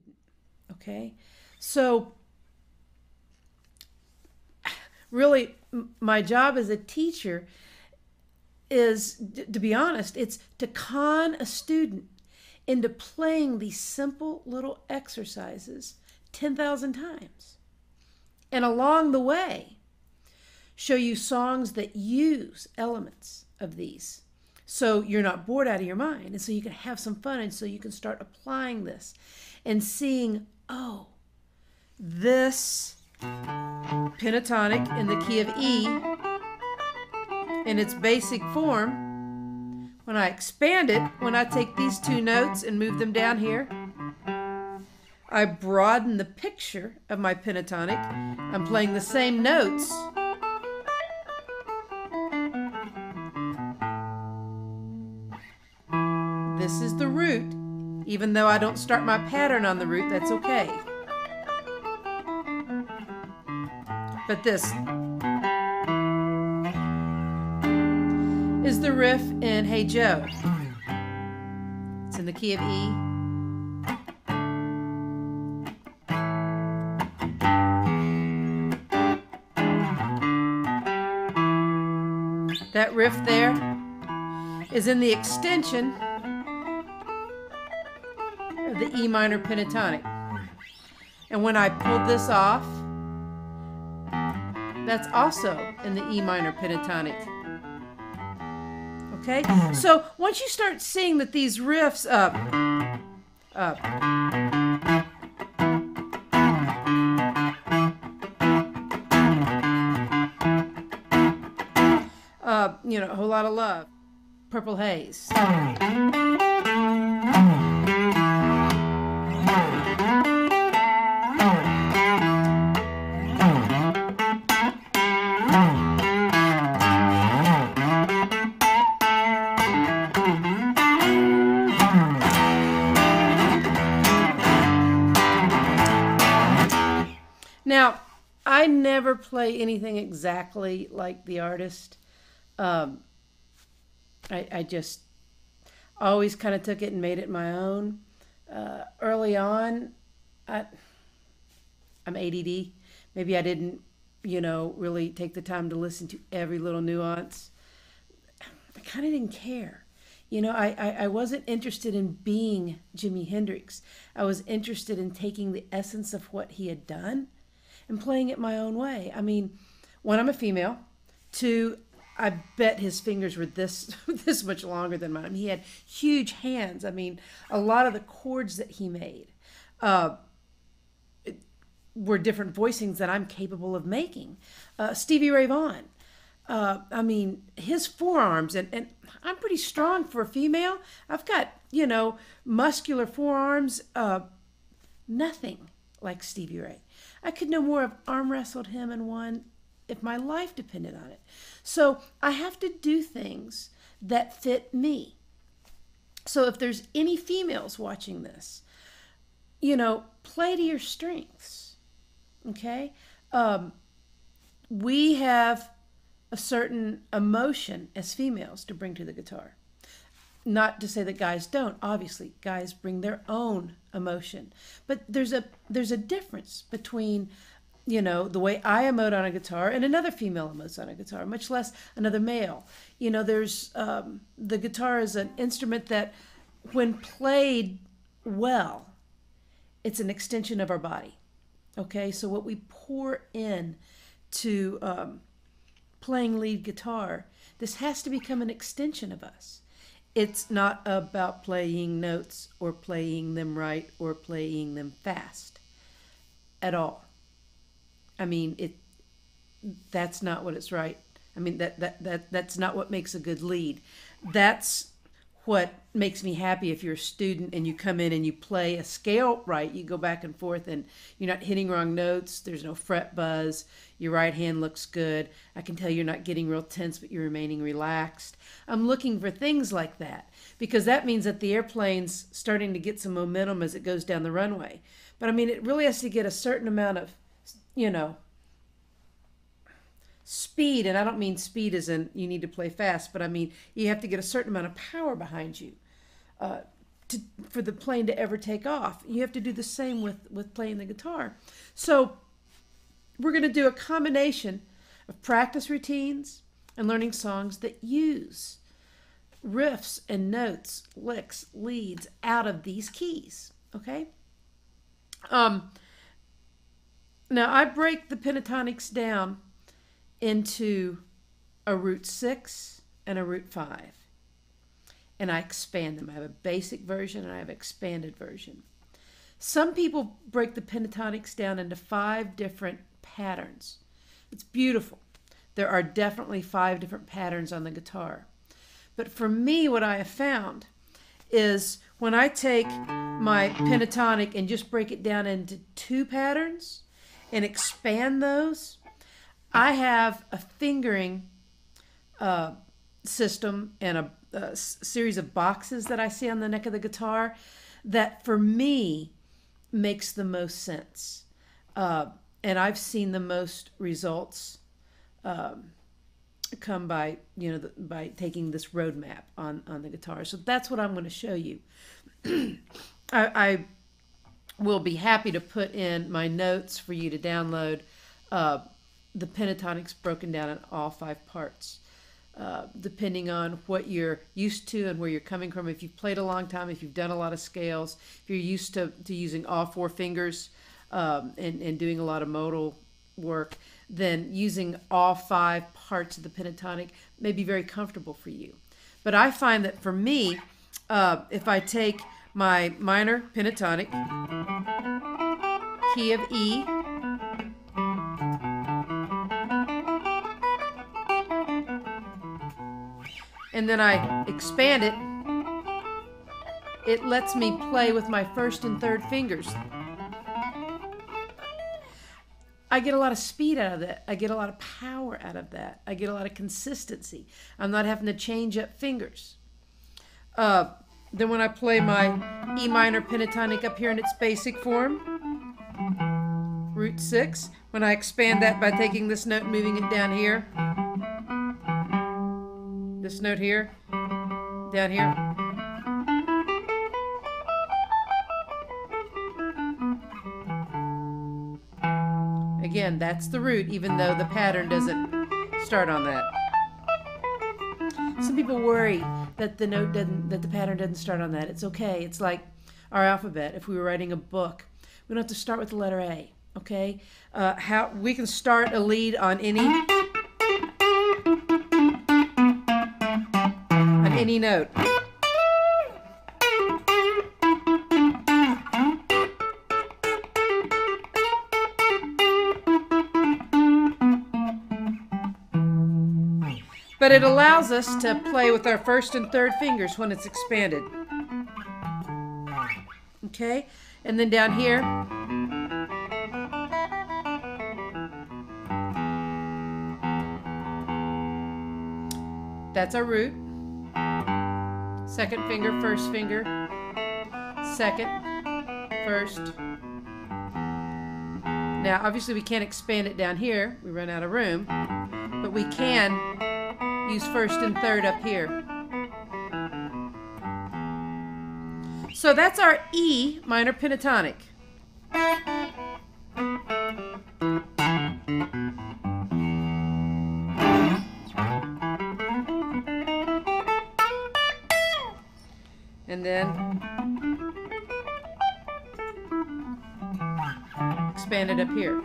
student. Okay? So really, my job as a teacher is, to be honest, it's to con a student into playing these simple little exercises 10,000 times. And along the way, show you songs that use elements of these. So you're not bored out of your mind. And so you can have some fun. And so you can start applying this and seeing, oh, this pentatonic in the key of E in its basic form, when I expand it, when I take these two notes and move them down here, I broaden the picture of my pentatonic. I'm playing the same notes, this is the root. Even though I don't start my pattern on the root, that's okay. But this is the riff in Hey Joe. It's in the key of E. That riff there is in the extension of the E minor pentatonic. And when I pulled this off, that's also in the E minor pentatonic. Okay? So once you start seeing that these riffs you know, a whole lot of love. Purple Haze. Now, I never play anything exactly like the artist. I just always kind of took it and made it my own. Early on, I'm ADD. Maybe I didn't, you know, really take the time to listen to every little nuance. I kind of didn't care. You know, I wasn't interested in being Jimi Hendrix. I was interested in taking the essence of what he had done and playing it my own way. I mean, one, I'm a female. Two, I bet his fingers were this much longer than mine. He had huge hands. I mean, a lot of the chords that he made were different voicings that I'm capable of making. Stevie Ray Vaughan. I mean, his forearms, and I'm pretty strong for a female. I've got, you know, muscular forearms, nothing like Stevie Ray. I could no more have arm wrestled him and won if my life depended on it. So I have to do things that fit me. So if there's any females watching this, you know, play to your strengths, okay? We have a certain emotion as females to bring to the guitar. Not to say that guys don't. Obviously, guys bring their own emotion. But there's a difference between, you know, the way I emote on a guitar and another female emotes on a guitar, much less another male. You know, there's the guitar is an instrument that, when played well, it's an extension of our body. Okay, so what we pour in to playing lead guitar, this has to become an extension of us. It's not about playing notes or playing them right or playing them fast at all. I mean, that's not what it's right. I mean, that's not what makes a good lead. That's what makes me happy. If you're a student and you come in and you play a scale right, you go back and forth and you're not hitting wrong notes, there's no fret buzz, your right hand looks good, I can tell you're not getting real tense but you're remaining relaxed. I'm looking for things like that because that means that the airplane's starting to get some momentum as it goes down the runway. But I mean, it really has to get a certain amount of, you know, speed, and I don't mean speed as in you need to play fast, but I mean you have to get a certain amount of power behind you for the plane to ever take off. You have to do the same with playing the guitar. So we're going to do a combination of practice routines and learning songs that use riffs and notes, licks, leads out of these keys, okay? Now I break the pentatonics down into a root 6 and a root 5. And I expand them. I have a basic version and I have an expanded version. Some people break the pentatonics down into 5 different patterns. It's beautiful. There are definitely 5 different patterns on the guitar. But for me, what I have found is when I take my pentatonic and just break it down into 2 patterns and expand those, I have a fingering system and a series of boxes that I see on the neck of the guitar that for me makes the most sense. And I've seen the most results come by, by taking this roadmap on the guitar. So that's what I'm going to show you. I will be happy to put in my notes for you to download the pentatonics broken down in all 5 parts. Depending on what you're used to and where you're coming from. If you've played a long time, if you've done a lot of scales, if you're used to using all 4 fingers and doing a lot of modal work, then using all 5 parts of the pentatonic may be very comfortable for you. But I find that for me, if I take my minor pentatonic, key of E, and then I expand it, it lets me play with my 1st and 3rd fingers. I get a lot of speed out of that. I get a lot of power out of that. I get a lot of consistency. I'm not having to change up fingers. Then when I play my E minor pentatonic up here in its basic form, root 6, when I expand that by taking this note and moving it down here, this note here, down here. Again, that's the root, even though the pattern doesn't start on that. Some people worry that the pattern doesn't start on that. It's okay. It's like our alphabet. If we were writing a book, we don't have to start with the letter A. Okay? How we can start a lead on any note. But it allows us to play with our 1st and 3rd fingers when it's expanded. Okay? And then down here, that's our root. 2nd finger, 1st finger, 2nd, 1st. Now, obviously we can't expand it down here. We run out of room. But we can use 1st and 3rd up here. So that's our E minor pentatonic. And then expand it up here.